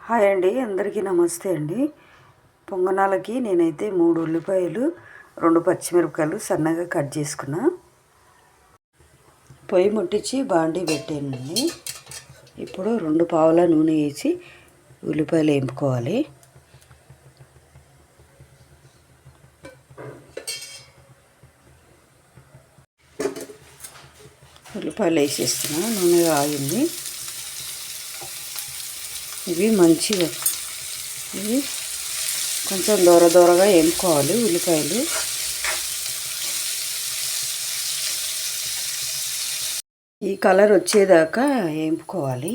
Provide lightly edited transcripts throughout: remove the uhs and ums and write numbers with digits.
Hi అండి, అందరికీ నమస్తే అండి. పొంగనాలకి నేనైతే 3 ఉల్లిపాయలు 2 పచ్చిమిరపకాయలు సన్నగా కట్ చేసుకున్నా. పొయ్యి ముట్టించి బాండీ పెట్టానండి. ఇప్పుడు 2 పావుల నూనె వేసి ఉల్లిపాయలు వేపుకోవాలి. ఉల్లిపాయలు వేసేస్తున్నా, నూనె ఆగింది. ఇవి కొంచెం దూరగా వేపుకోవాలి ఉల్లిపాయలు. ఈ కలర్ వచ్చేదాకా వేపుకోవాలి.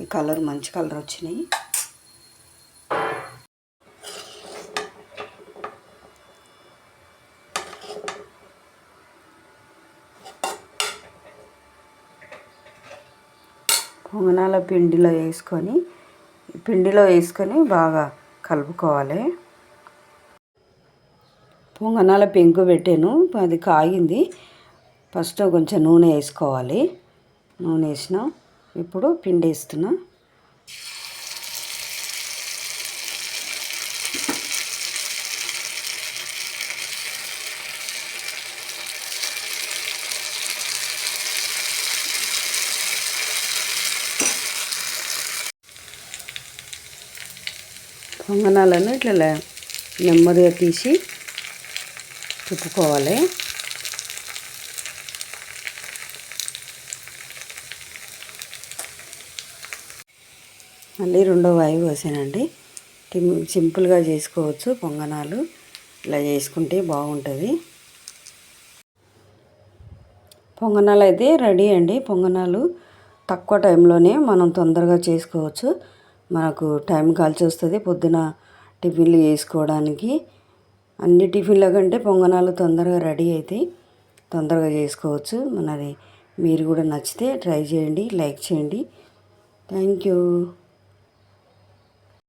ఈ కలర్ మంచి కలర్ వచ్చినాయి. పొంగనాల పిండిలో వేసుకొని బాగా కలుపుకోవాలి. పొంగనాల పెంకు పెట్టాను, అది కాగింది. ఫస్ట్ కొంచెం నూనె వేసుకోవాలి. నూనె వేసిన ఇప్పుడు పిండి వేస్తున్నా. పొంగనాలను ఇట్లా నెమ్మదిగా తీసి తిప్పుకోవాలి. మళ్ళీ రెండో వాయి పోసానండి. సింపుల్గా చేసుకోవచ్చు పొంగనాలు. ఇలా చేసుకుంటే బాగుంటుంది. పొంగనాలు అయితే రెడీ అండి. పొంగనాలు తక్కువ టైంలోనే మనం తొందరగా చేసుకోవచ్చు. మనకు టైం కలిసి వస్తుంది. పొద్దున టిఫిన్లు చేసుకోవడానికి, అన్ని టిఫిన్ల కంటే పొంగనాలు తొందరగా రెడీ అవుతాయి. తొందరగా చేసుకోవచ్చు. మీరు కూడా నచ్చితే ట్రై చేయండి, లైక్ చేయండి. Thank you.